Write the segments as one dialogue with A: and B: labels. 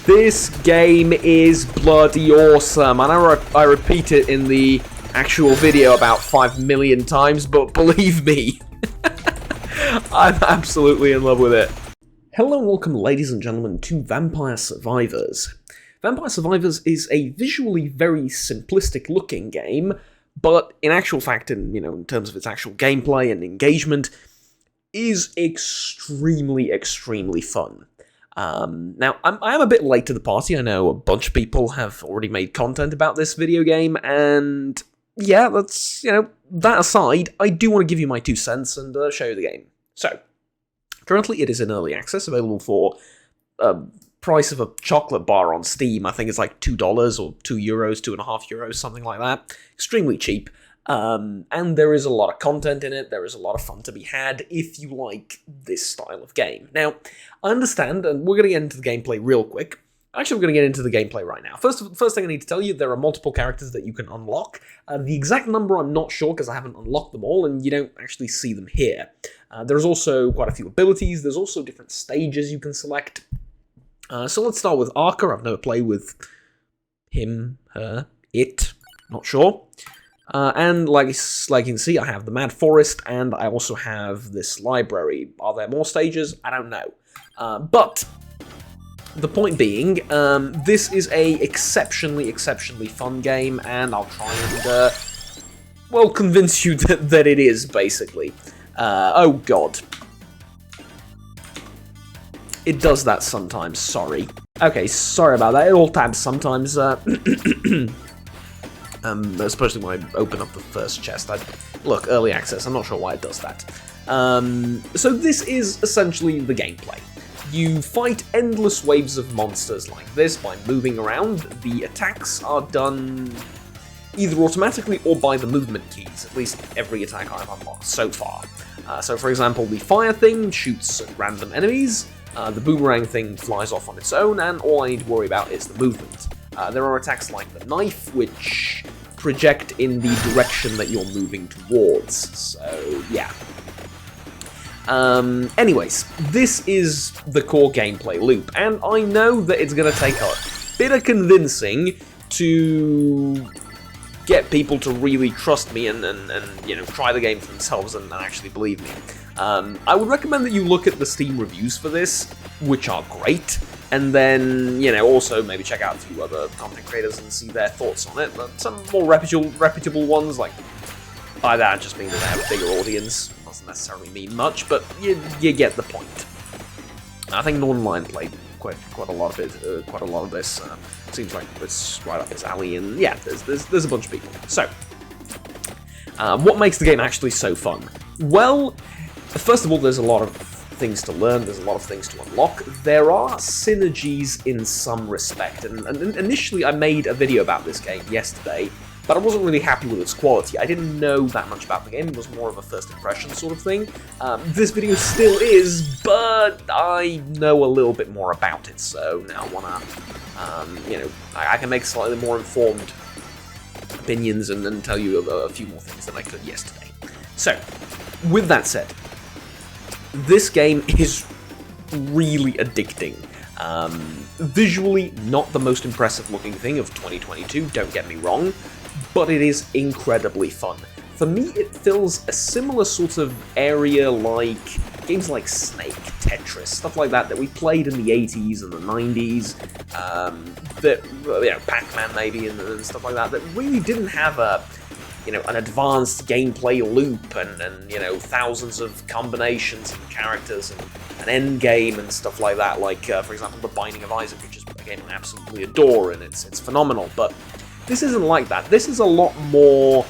A: This game is bloody awesome. I know I repeat it in the actual video about 5 million times, but believe me, I'm absolutely in love with it. Hello and welcome, ladies and gentlemen, to Vampire Survivors. Vampire Survivors is a visually very simplistic looking game, but in actual fact, in terms of its actual gameplay and engagement, is extremely fun. Now, I am a bit late to the party. I know a bunch of people have already made content about this video game, and yeah, that aside, I do want to give you my 2 cents and show you the game. So, currently it is in early access, available for price of a chocolate bar on Steam. I think it's like $2 or €2, €2.50, something like that. Extremely cheap. And there is a lot of content in it, there is a lot of fun to be had if you like this style of game. Now, I understand, and we're going to get into the gameplay real quick. Actually, we're going to get into the gameplay right now. First thing I need to tell you, there are multiple characters that you can unlock. The exact number I'm not sure because I haven't unlocked them all, and you don't actually see them here. There's also quite a few abilities, there's also different stages you can select. So let's start with Arca. I've never played with him, her, it, not sure. And like you can see, I have the Mad Forest, and I also have this library. Are there more stages? I don't know. But the point being, this is a exceptionally fun game, and I'll try and, convince you that it is, basically. Oh god. It does that sometimes, sorry. Okay, sorry about that, it all tabs sometimes, especially when I open up the first chest. Look, early access, I'm not sure why it does that. So this is essentially the gameplay. You fight endless waves of monsters like this by moving around. The attacks are done either automatically or by the movement keys, at least every attack I've unlocked so far. So for example, the fire thing shoots at random enemies, the boomerang thing flies off on its own, and all I need to worry about is the movement. There are attacks like the knife, which project in the direction that you're moving towards, so yeah. Anyways, this is the core gameplay loop, and I know that it's going to take a bit of convincing to get people to really trust me and try the game for themselves and actually believe me. I would recommend that you look at the Steam reviews for this, which are great, and then, also maybe check out a few other content creators and see their thoughts on it. But some more reputable ones, like, by that just means that they have a bigger audience. Doesn't necessarily mean much, but you get the point. I think Northernlion played quite a lot of this. Seems like it's right up his alley, and yeah, there's a bunch of people. So, what makes the game actually so fun? Well, first of all, there's a lot of things to learn, there's a lot of things to unlock. There are synergies in some respect, and initially I made a video about this game yesterday, but I wasn't really happy with its quality. I didn't know that much about the game, it was more of a first impression sort of thing. This video still is, but I know a little bit more about it, so now I wanna, I can make slightly more informed opinions and tell you a few more things than I could yesterday. So, with that said, this game is really addicting. Visually, not the most impressive looking thing of 2022, don't get me wrong, but it is incredibly fun. For me, it fills a similar sort of area like games like Snake, Tetris, stuff like that we played in the 80s and the 90s, Pac-Man maybe and stuff like that really didn't have an advanced gameplay loop and thousands of combinations and characters and an end game and stuff like that, like, for example, The Binding of Isaac, which is a game I absolutely adore, and it's phenomenal, but this isn't like that. This is a lot more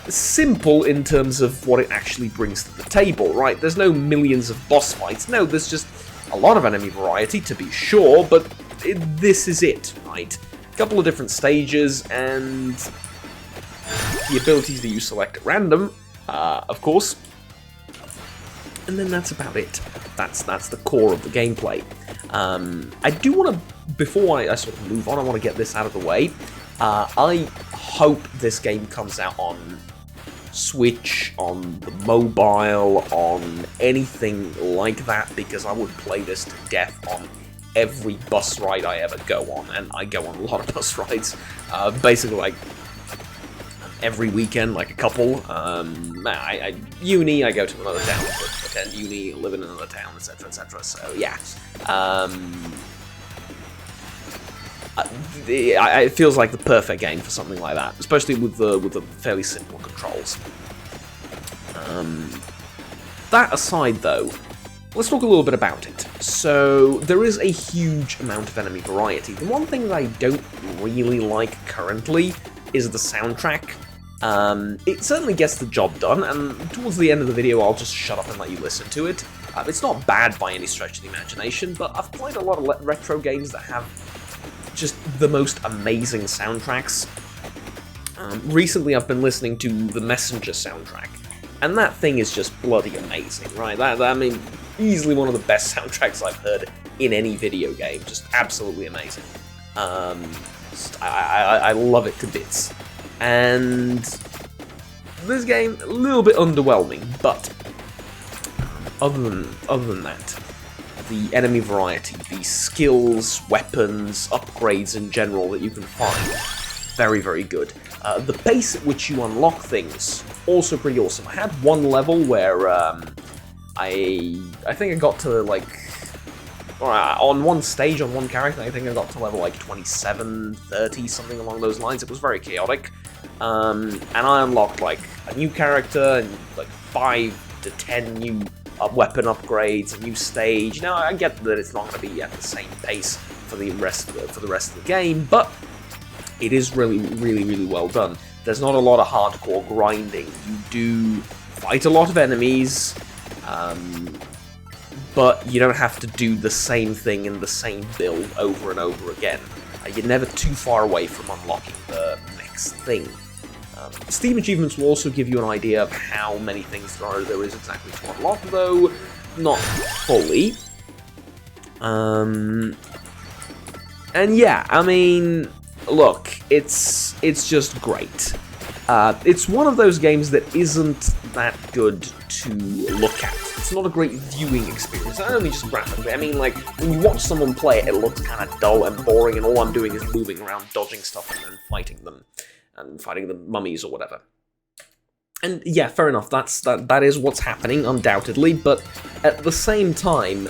A: simple in terms of what it actually brings to the table, right? There's no millions of boss fights, no, there's just a lot of enemy variety, to be sure, but this is it, right? A couple of different stages, and the abilities that you select at random, of course, and then that's about it. That's the core of the gameplay. I do want to, before I sort of move on, I want to get this out of the way. I hope this game comes out on Switch, on the mobile, on anything like that, because I would play this to death on every bus ride I ever go on, and I go on a lot of bus rides, basically like every weekend, like a couple. Uni, I go to another town, attend uni, live in another town, etc, etc. So yeah, it feels like the perfect game for something like that, especially with the fairly simple controls. That aside, though, let's talk a little bit about it. So, there is a huge amount of enemy variety. The one thing that I don't really like currently is the soundtrack. It certainly gets the job done, and towards the end of the video I'll just shut up and let you listen to it. It's not bad by any stretch of the imagination, but I've played a lot of retro games that have just the most amazing soundtracks. Recently I've been listening to the Messenger soundtrack, and that thing is just bloody amazing, right? I mean, easily one of the best soundtracks I've heard in any video game. Just absolutely amazing. I love it to bits. And this game, a little bit underwhelming, but other than that, the enemy variety, the skills, weapons, upgrades in general that you can find, very, very good. The pace at which you unlock things, also pretty awesome. I had one level where I think I got to like, on one stage, on one character, I think I got to level like 27, 30, something along those lines. It was very chaotic. And I unlocked like a new character and like 5 to 10 new weapon upgrades, a new stage. Now I get that it's not going to be at the same pace for the rest of the game, but it is really, really, really well done. There's not a lot of hardcore grinding. You do fight a lot of enemies, but you don't have to do the same thing in the same build over and over again. You're never too far away from unlocking the next thing. Steam achievements will also give you an idea of how many things there is exactly to unlock, though not fully. And yeah, I mean, look, it's just great. It's one of those games that isn't that good to look at. It's not a great viewing experience, not only just graphically. I mean, like, when you watch someone play it, it looks kind of dull and boring, and all I'm doing is moving around, dodging stuff, and then fighting them, and fighting the mummies or whatever. And yeah, fair enough, that is what's happening, undoubtedly, but at the same time,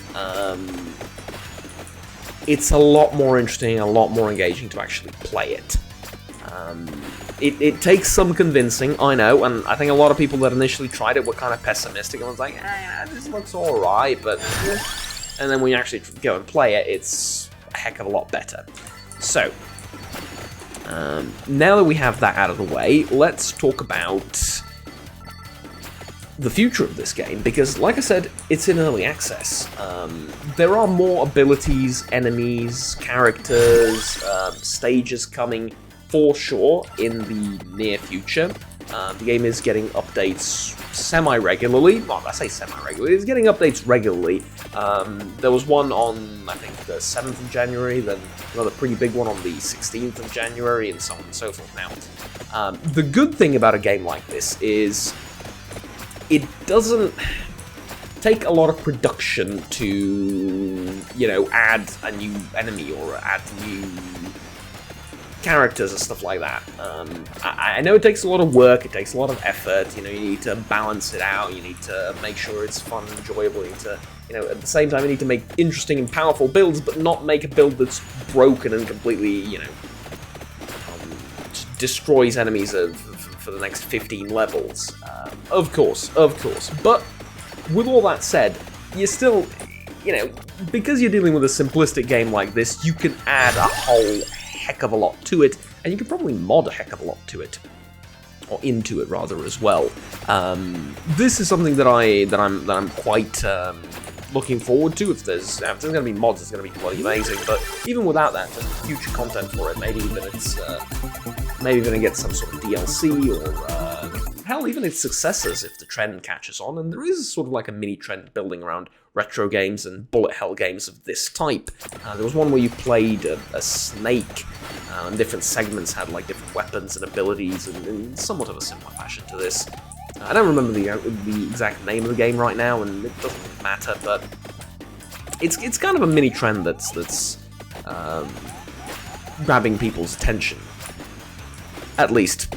A: it's a lot more interesting, a lot more engaging to actually play it. It takes some convincing, I know, and I think a lot of people that initially tried it were kind of pessimistic and was like, this looks alright, but and then when you actually go and play it, it's a heck of a lot better. So, now that we have that out of the way, let's talk about the future of this game, because, like I said, it's in early access. There are more abilities, enemies, characters, stages coming for sure in the near future. The game is getting updates semi-regularly. Well, I say semi-regularly, it's getting updates regularly. There was one on, I think, the 7th of January, then another pretty big one on the 16th of January, and so on and so forth now. The good thing about a game like this is it doesn't take a lot of production to, you know, add a new enemy or add new characters and stuff like that. I know it takes a lot of work, it takes a lot of effort, you know, you need to balance it out, you need to make sure it's fun and enjoyable, you need to, you know, at the same time you need to make interesting and powerful builds, but not make a build that's broken and completely, you know, destroys enemies for the next 15 levels. Of course, but with all that said, you're still, you know, because you're dealing with a simplistic game like this, you can add a whole heck of a lot to it, and you can probably mod a heck of a lot to it, or into it rather as well. This is something that I'm quite looking forward to. If there's going to be mods, it's going to be bloody amazing. But even without that, there's future content for it. Maybe even it's maybe going to get some sort of DLC or hell, even its successors if the trend catches on. And there is sort of like a mini trend building around retro games and bullet hell games of this type. There was one where you played a snake, and different segments had like different weapons and abilities in somewhat of a similar fashion to this. I don't remember the exact name of the game right now, and it doesn't matter, but it's kind of a mini trend that's grabbing people's attention, at least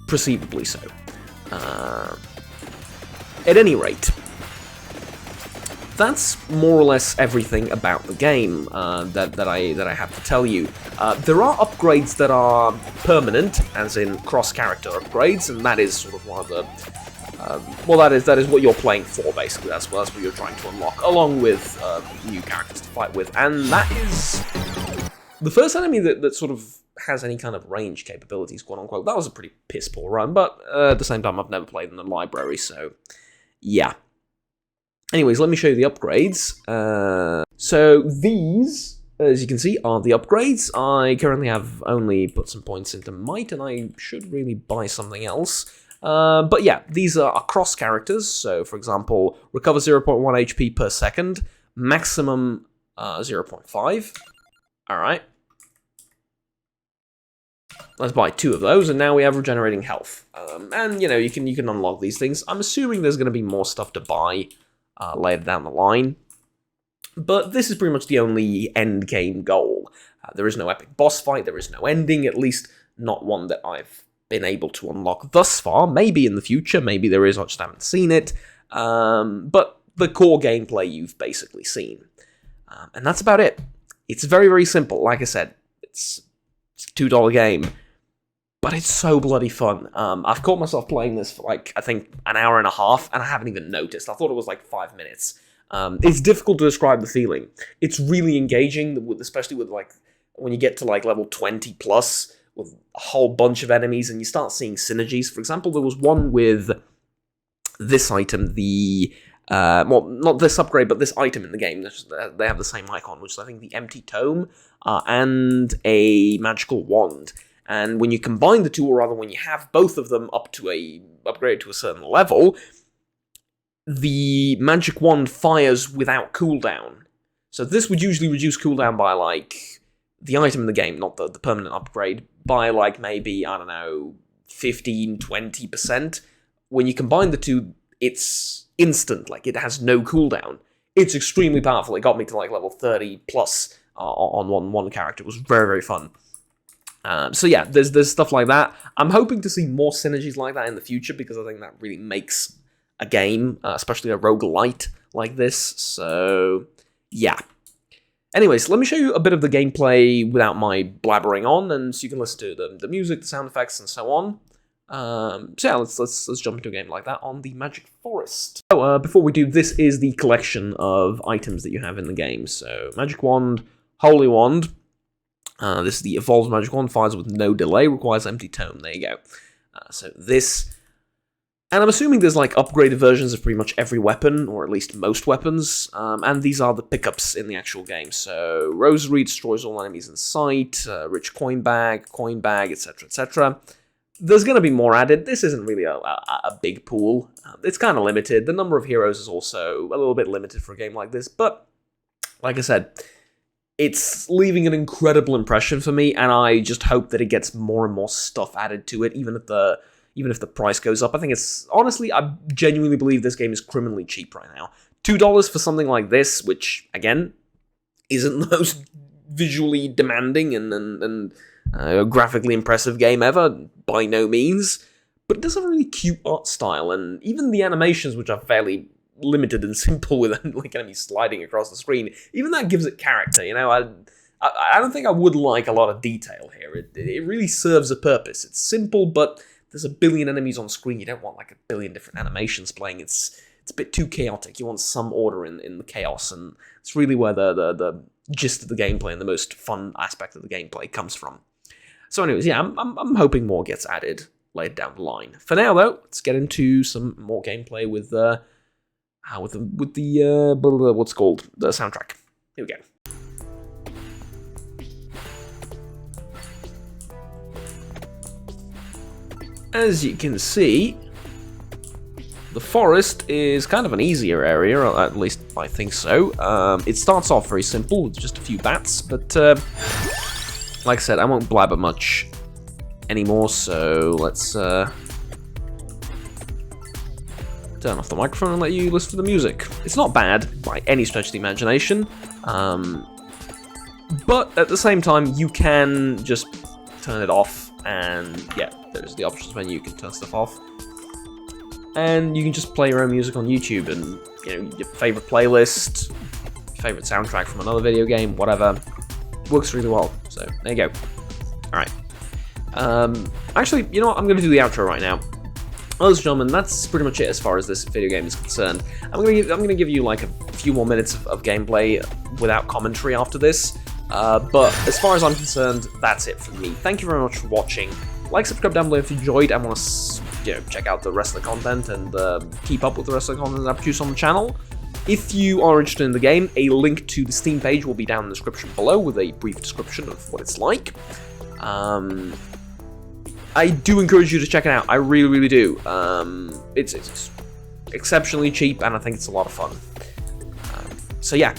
A: perceivably so. At any rate, that's more or less everything about the game that I have to tell you. There are upgrades that are permanent, as in cross-character upgrades, and that is sort of one of the well, that is what you're playing for, basically. That's what you're trying to unlock, along with new characters to fight with, and that is the first enemy that sort of has any kind of range capabilities, quote-unquote. That was a pretty piss-poor run, but at the same time, I've never played in the library, so yeah. Anyways, let me show you the upgrades. So these, as you can see, are the upgrades. I currently have only put some points into Might, and I should really buy something else. But yeah, these are cross characters. So, for example, recover 0.1 HP per second, maximum 0.5. Alright. Let's buy 2 of those, and now we have regenerating health. And, you know, you can unlock these things. I'm assuming there's going to be more stuff to buy later down the line. But this is pretty much the only end game goal. There is no epic boss fight, there is no ending, at least not one that I've been able to unlock thus far. Maybe in the future, maybe there is, I just haven't seen it. But the core gameplay you've basically seen. And that's about it. It's very, very simple. Like I said, it's a $2 game. But it's so bloody fun. I've caught myself playing this for, like, I think an hour and a half, and I haven't even noticed. I thought it was like 5 minutes. It's difficult to describe the feeling. It's really engaging, especially with, like, when you get to, like, level 20 plus, with a whole bunch of enemies, and you start seeing synergies. For example, there was one with this item, well, not this upgrade, but this item in the game. They have the same icon, which is, I think, the Empty Tome, and a magical wand. And when you combine the two, or rather when you have both of them up to upgrade to a certain level, the magic wand fires without cooldown. So this would usually reduce cooldown by, like, the item in the game, not the permanent upgrade, by, like, maybe, I don't know, 15, 20%. When you combine the two, it's instant, like, it has no cooldown. It's extremely powerful. It got me to, like, level 30 plus on one character. It was very, very fun. So yeah, there's stuff like that. I'm hoping to see more synergies like that in the future, because I think that really makes a game, especially a roguelite like this. So yeah. Anyways, let me show you a bit of the gameplay without my blabbering on, and so you can listen to the music, the sound effects, and so on. So yeah, let's jump into a game like that on the Magic Forest. So before we do, this is the collection of items that you have in the game. So Magic Wand, Holy Wand. This is the Evolved Magic Wand, fires with no delay, requires Empty Tome. There you go. So this, and I'm assuming there's like upgraded versions of pretty much every weapon, or at least most weapons, and these are the pickups in the actual game. So Rosary destroys all enemies in sight, Rich Coin Bag, etc., etc. There's going to be more added. This isn't really a big pool. It's kind of limited. The number of heroes is also a little bit limited for a game like this, but like I said, it's leaving an incredible impression for me, and I just hope that it gets more and more stuff added to it, even if the price goes up. I think it's, honestly, I genuinely believe this game is criminally cheap right now. $2 for something like this, which, again, isn't the most visually demanding and graphically impressive game ever, by no means, but it does have a really cute art style, and even the animations, which are fairly limited and simple with like enemies sliding across the screen, even that gives it character. You know, I don't think I would like a lot of detail here. It really serves a purpose. It's simple, but there's a billion enemies on screen. You don't want like a billion different animations playing. It's a bit too chaotic. You want some order in the chaos, and it's really where the gist of the gameplay and the most fun aspect of the gameplay comes from. So anyways, yeah, I'm hoping more gets added later down the line. For now, though, let's get into some more gameplay with the what's it called, the soundtrack. Here we go. As you can see, the forest is kind of an easier area, or at least I think so. It starts off very simple with just a few bats, but like I said, I won't blabber much anymore, so let's turn off the microphone and let you listen to the music. It's not bad by any stretch of the imagination, but at the same time, you can just turn it off, and yeah, there's the options menu. You can turn stuff off, and you can just play your own music on YouTube, and your favorite playlist, your favorite soundtrack from another video game, whatever, works really well. So there you go. All right. Actually, you know what? I'm going to do the outro right now. Ladies and gentlemen, that's pretty much it as far as this video game is concerned. I'm gonna give you like a few more minutes of gameplay without commentary after this. But as far as I'm concerned, that's it from me. Thank you very much for watching. Like, subscribe down below if you enjoyed and want to check out the rest of the content and keep up with the rest of the content I produce on the channel. If you are interested in the game, a link to the Steam page will be down in the description below with a brief description of what it's like. I do encourage you to check it out. I really, really do. It's exceptionally cheap, and I think it's a lot of fun. So yeah,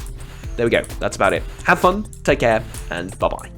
A: there we go. That's about it. Have fun, take care, and bye-bye.